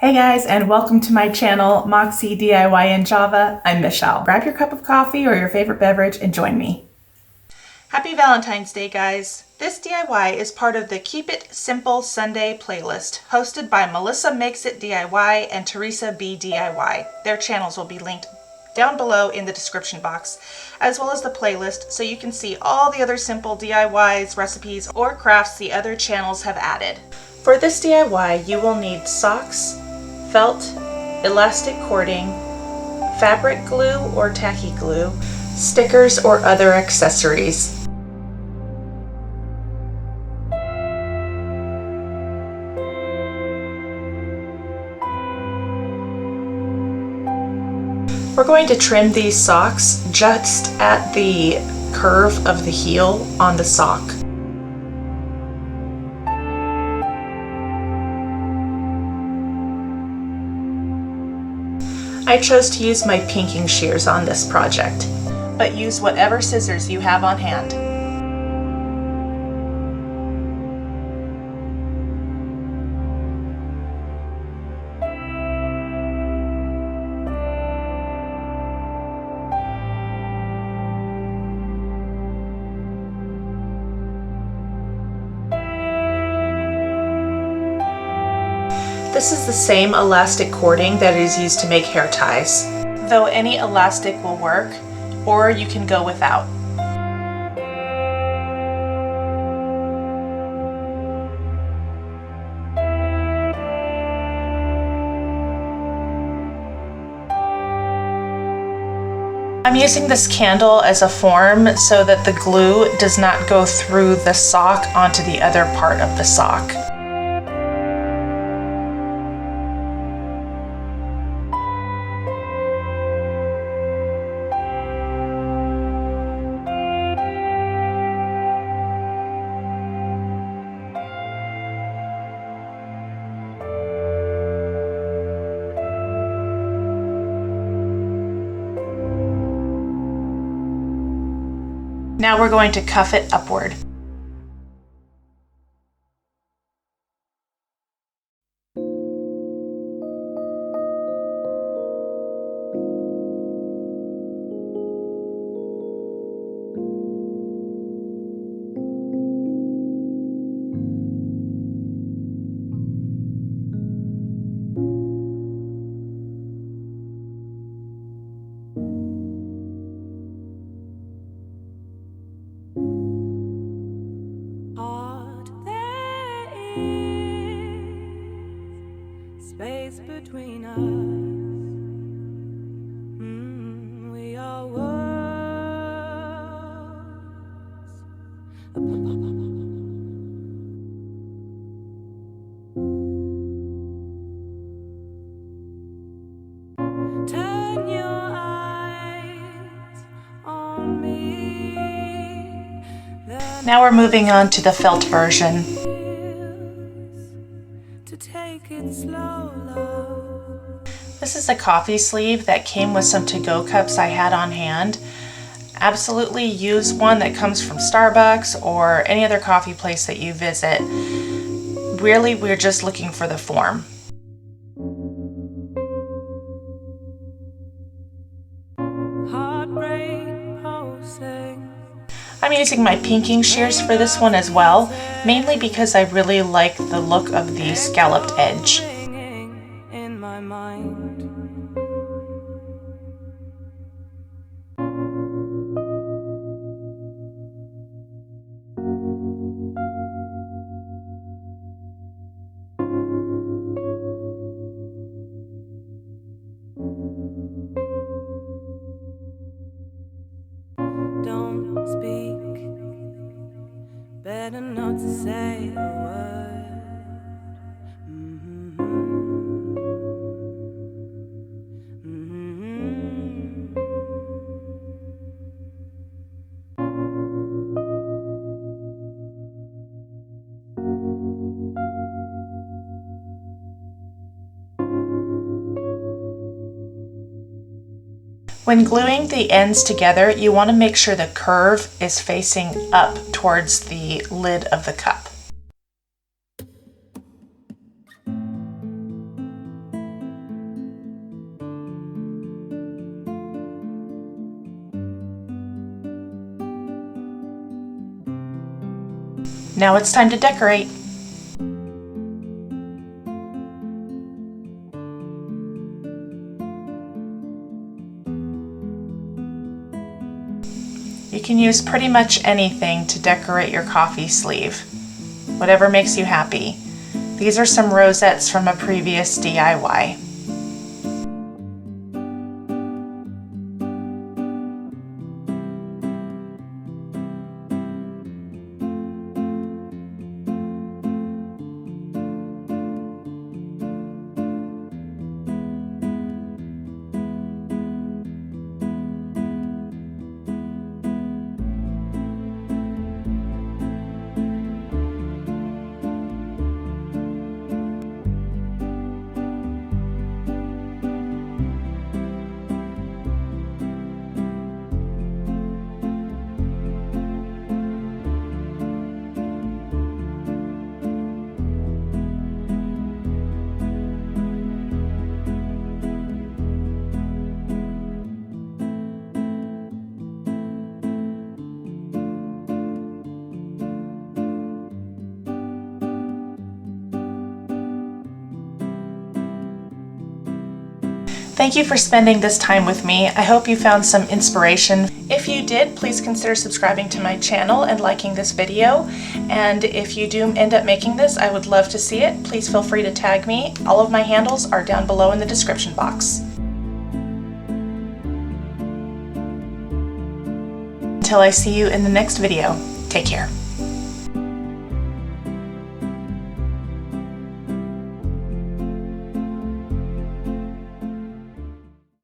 Hey guys, and welcome to my channel, Moxie DIY in Java. I'm Michelle. Grab your cup of coffee or your favorite beverage and join me. Happy Valentine's Day, guys. This DIY is part of the Keep It Simple Sunday playlist, hosted by Melissa Makes It DIY and Teresa B DIY. Their channels will be linked down below in the description box, as well as the playlist, so you can see all the other simple DIYs, recipes, or crafts the other channels have added. For this DIY, you will need socks, felt, elastic cording, fabric glue or tacky glue, stickers or other accessories. We're going to trim these socks just at the curve of the heel on the sock. I chose to use my pinking shears on this project, but use whatever scissors you have on hand. This is the same elastic cording that is used to make hair ties, though any elastic will work, or you can go without. I'm using this candle as a form so that the glue does not go through the sock onto the other part of the sock. Now we're going to cuff it upward. Space between us, we are worlds apart. Turn your eyes on me. Now we're moving on to the felt version. Take it slow, love. This is a coffee sleeve that came with some to-go cups I had on hand. Absolutely use one that comes from Starbucks or any other coffee place that you visit. Really, we're just looking for the form. Heartbreak pulsing. I'm using my pinking shears for this one as well, mainly because I really like the look of the scalloped edge. In my mind. Don't speak, better not to say a word. When gluing the ends together, you want to make sure the curve is facing up towards the lid of the cup. Now it's time to decorate. You can use pretty much anything to decorate your coffee sleeve, whatever makes you happy. These are some rosettes from a previous DIY. Thank you for spending this time with me. I hope you found some inspiration. If you did, please consider subscribing to my channel and liking this video. And if you do end up making this, I would love to see it. Please feel free to tag me. All of my handles are down below in the description box. Until I see you in the next video, take care.